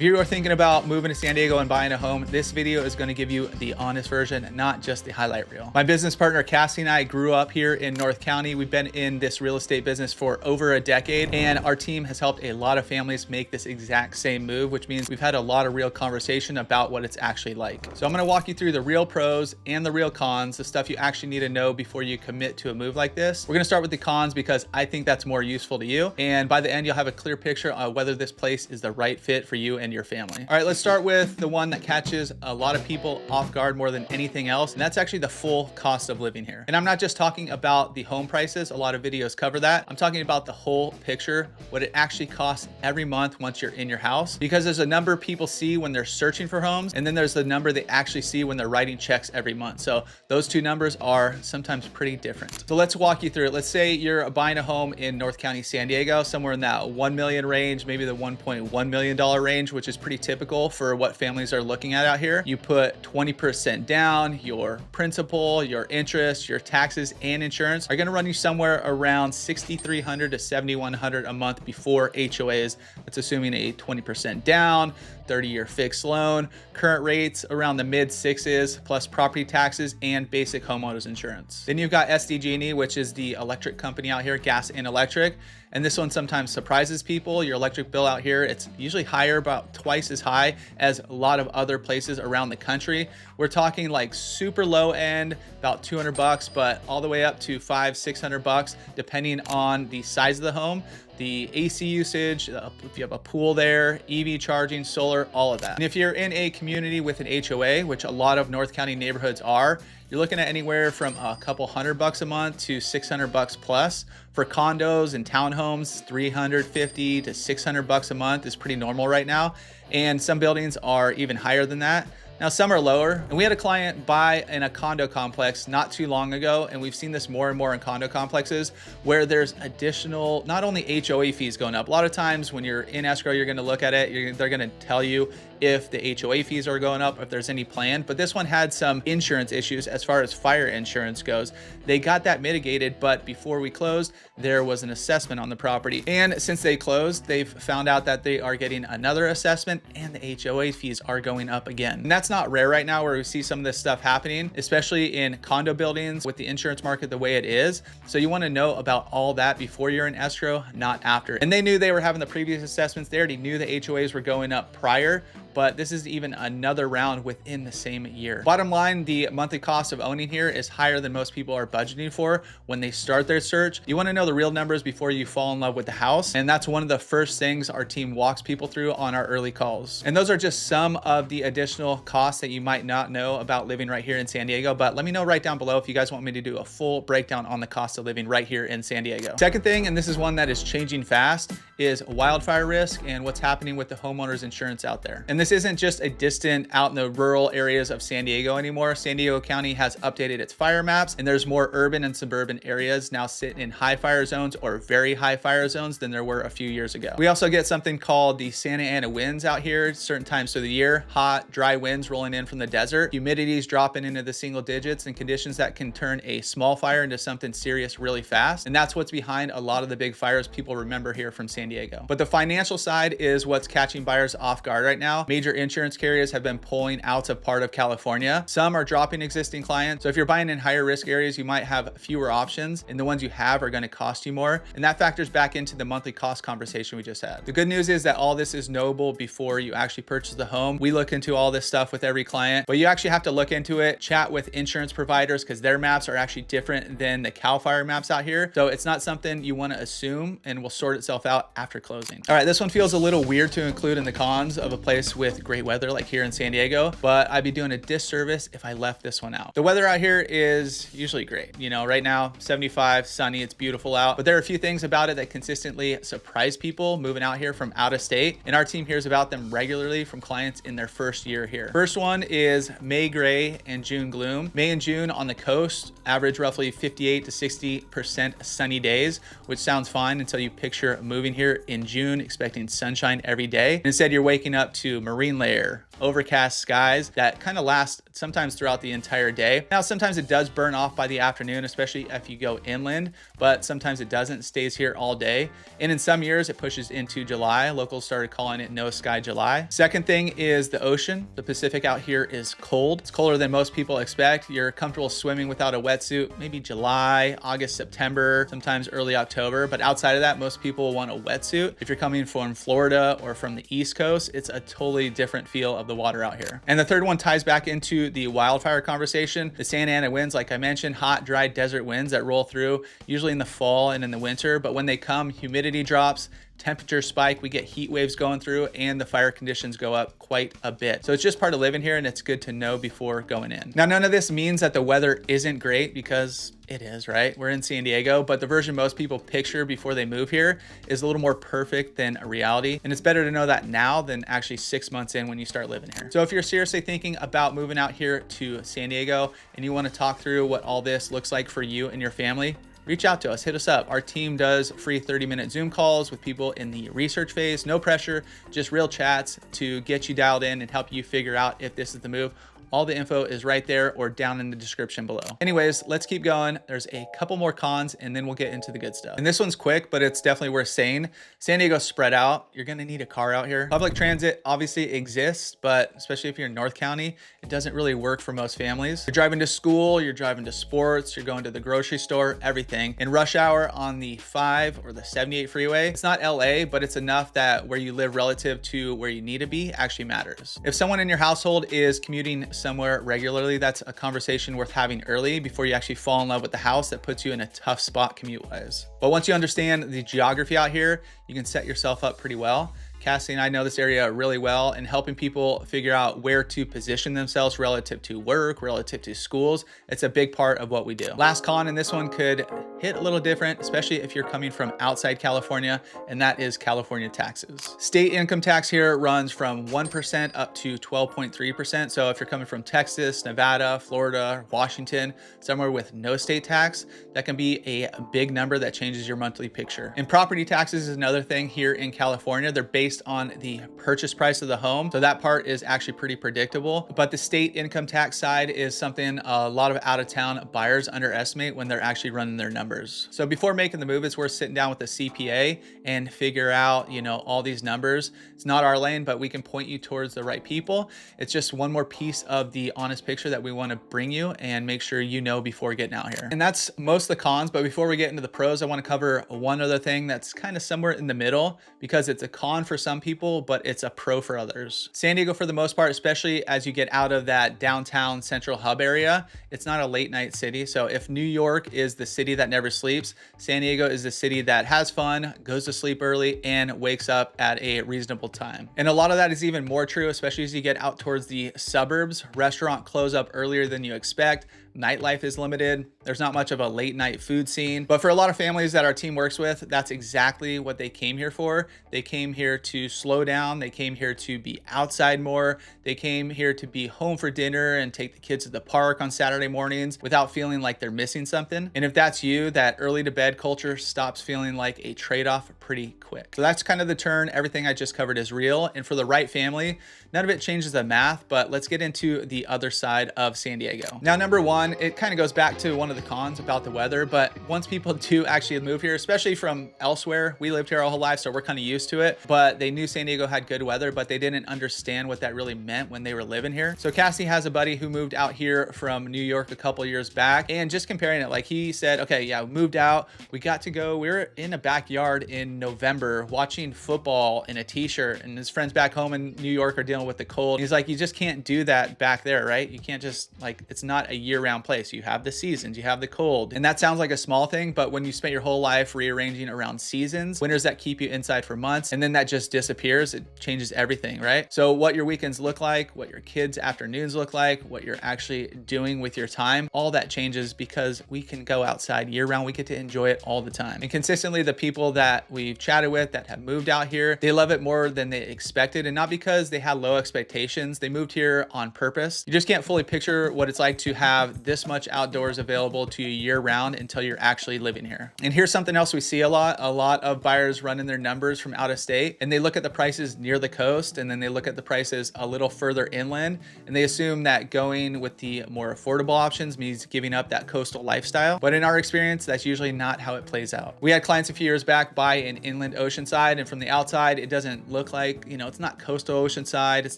If you are thinking about moving to San Diego and buying a home, this video is going to give you the honest version, not just the highlight reel. My business partner Cassidy and I grew up here in North County. We've been in this real estate business for over a decade, and our team has helped a lot of families make this exact same move, which means we've had a lot of real conversation about what it's actually like. So I'm going to walk you through the real pros and the real cons, the stuff you actually need to know before you commit to a move like this. We're going to start with the cons because I think that's more useful to you, and by the end you'll have a clear picture of whether this place is the right fit for you and your family. All right, let's start with the one that catches a lot of people off guard more than anything else, and that's actually the full cost of living here. And I'm not just talking about the home prices. A lot of videos cover that. I'm talking about the whole picture, what it actually costs every month once you're in your house, because there's a number people see when they're searching for homes, and then there's the number they actually see when they're writing checks every month. So those two numbers are sometimes pretty different. So let's walk you through it. Let's say you're buying a home in North County, San Diego, somewhere in that 1 million range, maybe the $1.1 million range, which is pretty typical for what families are looking at out here. You put 20% down. Your principal, your interest, your taxes, and insurance are going to run you somewhere around $6,300 to $7,100 a month before HOAs. That's assuming a 20% down, 30-year fixed loan, current rates around the mid sixes, plus property taxes and basic homeowners insurance. Then you've got SDG&E, which is the electric company out here, gas and electric. And this one sometimes surprises people. Your electric bill out here, it's usually higher, about twice as high as a lot of other places around the country. We're talking like super low end, about 200 bucks, but all the way up to $500-600, depending on the size of the home, the AC usage, if you have a pool there, EV charging, solar, all of that. And if you're in a community with an HOA, which a lot of North County neighborhoods are, you're looking at anywhere from a couple $100 a month to $600 plus. For condos and townhomes, $350 to $600 a month is pretty normal right now. And some buildings are even higher than that. Now, some are lower, and we had a client buy in a condo complex not too long ago, and we've seen this more and more in condo complexes where there's additional, not only HOA fees going up. A lot of times when you're in escrow, you're gonna look at it, they're gonna tell you if the HOA fees are going up, if there's any plan, but this one had some insurance issues as far as fire insurance goes. They got that mitigated, but before we closed, there was an assessment on the property. And since they closed, they've found out that they are getting another assessment and the HOA fees are going up again. And that's not rare right now where we see some of this stuff happening, especially in condo buildings with the insurance market the way it is. So you wanna know about all that before you're in escrow, not after. And they knew they were having the previous assessments. They already knew the HOAs were going up prior, but this is even another round within the same year. Bottom line, the monthly cost of owning here is higher than most people are budgeting for when they start their search. You wanna know the real numbers before you fall in love with the house. And that's one of the first things our team walks people through on our early calls. And those are just some of the additional costs that you might not know about living right here in San Diego. But let me know right down below if you guys want me to do a full breakdown on the cost of living right here in San Diego. Second thing, and this is one that is changing fast, is wildfire risk and what's happening with the homeowners insurance out there. And this isn't just a distant out in the rural areas of San Diego anymore. San Diego County has updated its fire maps, and there's more urban and suburban areas now sitting in high fire zones or very high fire zones than there were a few years ago. We also get something called the Santa Ana winds out here certain times of the year, hot, dry winds rolling in from the desert, humidity's dropping into the single digits, and conditions that can turn a small fire into something serious really fast. And that's what's behind a lot of the big fires people remember here from San Diego. But the financial side is what's catching buyers off guard right now. Major insurance carriers have been pulling out of part of California. Some are dropping existing clients. So if you're buying in higher risk areas, you might have fewer options, and the ones you have are going to cost you more. And that factors back into the monthly cost conversation we just had. The good news is that all this is knowable before you actually purchase the home. We look into all this stuff with every client, but you actually have to look into it, chat with insurance providers, because their maps are actually different than the CAL FIRE maps out here. So it's not something you want to assume, and will sort itself out after closing. All right, this one feels a little weird to include in the cons of a place with great weather like here in San Diego, but I'd be doing a disservice if I left this one out. The weather out here is usually great. You know, right now, 75, sunny, it's beautiful out, but there are a few things about it that consistently surprise people moving out here from out of state, and our team hears about them regularly from clients in their first year here. First one is May gray and June gloom. May and June on the coast average roughly 58 to 60% sunny days, which sounds fine until you picture moving here in June expecting sunshine every day. And instead, you're waking up to marine layer, overcast skies that kind of last sometimes throughout the entire day. Now, sometimes it does burn off by the afternoon, especially if you go inland, but sometimes it doesn't. It stays here all day. And in some years it pushes into July. Locals started calling it no sky July. Second thing is the ocean. The Pacific out here is cold. It's colder than most people expect. You're comfortable swimming without a wetsuit, maybe July, August, September, sometimes early October. But outside of that, most people will want a wetsuit. If you're coming from Florida or from the East Coast, it's a totally different feel of the water out here. And the third one ties back into the wildfire conversation. The Santa Ana winds, like I mentioned, hot, dry desert winds that roll through usually in the fall and in the winter. But when they come, humidity drops, temperature spike, we get heat waves going through, and the fire conditions go up quite a bit. So it's just part of living here, and it's good to know before going in. Now, none of this means that the weather isn't great, because it is, right? We're in San Diego, but the version most people picture before they move here is a little more perfect than a reality. And it's better to know that now than actually 6 months in when you start living here. So if you're seriously thinking about moving out here to San Diego and you want to talk through what all this looks like for you and your family, reach out to us, hit us up. Our team does free 30-minute Zoom calls with people in the research phase, no pressure, just real chats to get you dialed in and help you figure out if this is the move. All the info is right there or down in the description below. Anyways, let's keep going. There's a couple more cons and then we'll get into the good stuff. And this one's quick, but it's definitely worth saying. San Diego's spread out. You're gonna need a car out here. Public transit obviously exists, but especially if you're in North County, it doesn't really work for most families. You're driving to school, you're driving to sports, you're going to the grocery store, everything. In rush hour on the 5 or the 78 freeway, it's not LA, but it's enough that where you live relative to where you need to be actually matters. If someone in your household is commuting somewhere regularly, that's a conversation worth having early before you actually fall in love with the house that puts you in a tough spot commute wise. But once you understand the geography out here, you can set yourself up pretty well. Cassidy and I know this area really well, and helping people figure out where to position themselves relative to work, relative to schools, it's a big part of what we do. Last con, and this one could hit a little different, especially if you're coming from outside California, and that is California taxes. State income tax here runs from 1% up to 12.3%. So if you're coming from Texas, Nevada, Florida, Washington, somewhere with no state tax, that can be a big number that changes your monthly picture. And property taxes is another thing here in California. They're based on the purchase price of the home. So that part is actually pretty predictable. But the state income tax side is something a lot of out-of-town buyers underestimate when they're actually running their numbers. So before making the move, it's worth sitting down with a CPA and figure out, all these numbers. It's not our lane, but we can point you towards the right people. It's just one more piece of the honest picture that we want to bring you and make sure you know before getting out here. And that's most of the cons. But before we get into the pros, I want to cover one other thing that's kind of somewhere in the middle, because it's a con for some people, but it's a pro for others. San Diego, for the most part, especially as you get out of that downtown central hub area, it's not a late night city. So if New York is the city that never sleeps, San Diego is the city that has fun, goes to sleep early, and wakes up at a reasonable time. And a lot of that is even more true, especially as you get out towards the suburbs. Restaurants close up earlier than you expect. Nightlife is limited. There's not much of a late night food scene. But for a lot of families that our team works with, that's exactly what they came here for. They came here to slow down. They came here to be outside more. They came here to be home for dinner and take the kids to the park on Saturday mornings without feeling like they're missing something. And if that's you, that early to bed culture stops feeling like a trade-off pretty quick. So that's kind of the turn. Everything I just covered is real. And for the right family, none of it changes the math, but let's get into the other side of San Diego. Now, number one, it kind of goes back to one of the cons about the weather, but once people do actually move here, especially from elsewhere, we lived here our whole life, so we're kind of used to it, but they knew San Diego had good weather, but they didn't understand what that really meant when they were living here. So Cassidy has a buddy who moved out here from New York a couple years back, and just comparing it, like he said, okay, yeah, we moved out, we got to go, we were in a backyard in November watching football in a t-shirt, and his friends back home in New York are dealing with the cold. He's like, you just can't do that back there, right? You can't just, like, it's not a year-round place. You have the seasons, you have the cold. And that sounds like a small thing, but when you spent your whole life rearranging around seasons, winters that keep you inside for months, and then that just disappears, it changes everything, right? So what your weekends look like, what your kids' afternoons look like, what you're actually doing with your time, all that changes because we can go outside year round. We get to enjoy it all the time. And consistently, the people that we've chatted with that have moved out here, they love it more than they expected. And not because they had low expectations, they moved here on purpose. You just can't fully picture what it's like to have have this much outdoors available to you year round until you're actually living here. And here's something else we see a lot of buyers running their numbers from out of state, and they look at the prices near the coast, and then they look at the prices a little further inland, and they assume that going with the more affordable options means giving up that coastal lifestyle. But in our experience, that's usually not how it plays out. We had clients a few years back buy an inland oceanside, and from the outside, it doesn't look like, it's not coastal oceanside, it's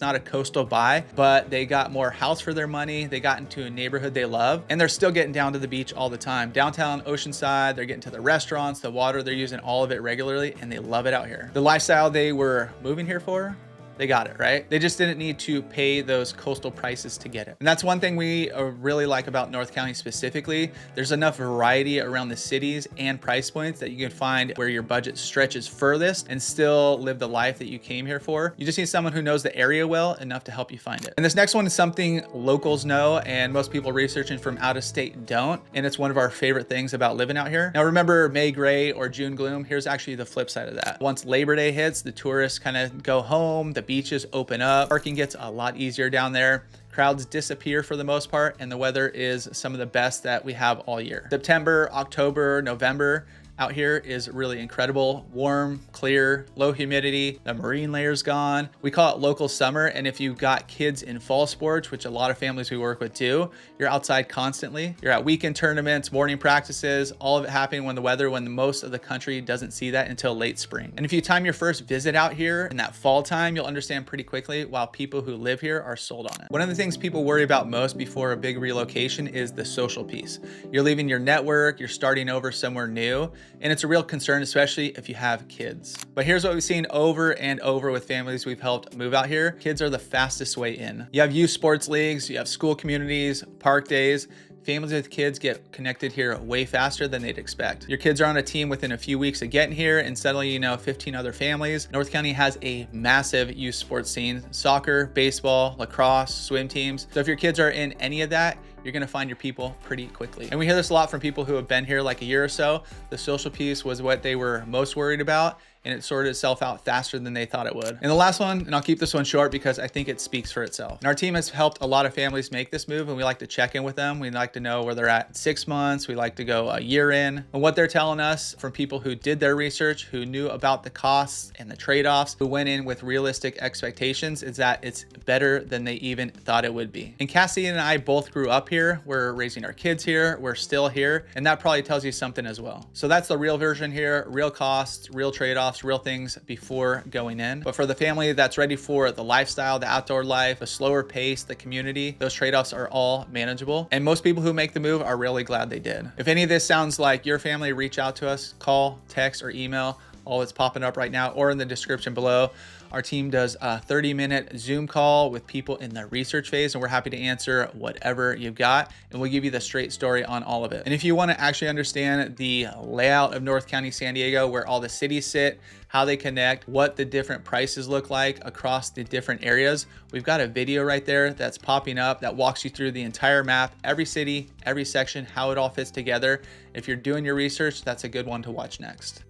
not a coastal buy, but they got more house for their money. They got into a neighborhood they love, and they're still getting down to the beach all the time. Downtown oceanside, they're getting to the restaurants, the water, they're using all of it regularly, and they love it out here. The lifestyle they were moving here for, they got it, right? They just didn't need to pay those coastal prices to get it. And that's one thing we really like about North County specifically. There's enough variety around the cities and price points that you can find where your budget stretches furthest and still live the life that you came here for. You just need someone who knows the area well enough to help you find it. And this next one is something locals know and most people researching from out of state don't. And it's one of our favorite things about living out here. Now remember May gray or June gloom? Here's actually the flip side of that. Once Labor Day hits, the tourists kind of go home, the beaches open up, parking gets a lot easier down there. Crowds disappear for the most part, and the weather is some of the best that we have all year. September, October, November, out here is really incredible. Warm, clear, low humidity, the marine layer's gone. We call it local summer, and if you've got kids in fall sports, which a lot of families we work with do, you're outside constantly. You're at weekend tournaments, morning practices, all of it happening when most of the country doesn't see that until late spring. And if you time your first visit out here in that fall time, you'll understand pretty quickly why people who live here are sold on it. One of the things people worry about most before a big relocation is the social piece. You're leaving your network, you're starting over somewhere new, and it's a real concern, especially if you have kids. But here's what we've seen over and over with families we've helped move out here. Kids are the fastest way in. You have youth sports leagues, you have school communities, park days. Families with kids get connected here way faster than they'd expect. Your kids are on a team within a few weeks of getting here, and suddenly 15 other families. North County has a massive youth sports scene: soccer, baseball, lacrosse, swim teams. So if your kids are in any of that, you're gonna find your people pretty quickly. And we hear this a lot from people who have been here like a year or so. The social piece was what they were most worried about, and it sorted itself out faster than they thought it would. And the last one, and I'll keep this one short because I think it speaks for itself. And our team has helped a lot of families make this move, and we like to check in with them. We like to know where they're at 6 months. We like to go a year in. And what they're telling us from people who did their research, who knew about the costs and the trade-offs, who went in with realistic expectations, is that it's better than they even thought it would be. And Cassidy and I both grew up here. We're raising our kids here. We're still here. And that probably tells you something as well. So that's the real version here: real costs, real trade-offs, real things before going in. But for the family that's ready for the lifestyle, the outdoor life, the slower pace, the community, those trade-offs are all manageable. And most people who make the move are really glad they did. If any of this sounds like your family, reach out to us, call, text, or email. All that's popping up right now or in the description below. Our team does a 30-minute Zoom call with people in the research phase, and we're happy to answer whatever you've got, and we'll give you the straight story on all of it. And if you want to actually understand the layout of North County, San Diego, where all the cities sit, how they connect, what the different prices look like across the different areas, we've got a video right there that's popping up that walks you through the entire map, every city, every section, how it all fits together. If you're doing your research, that's a good one to watch next.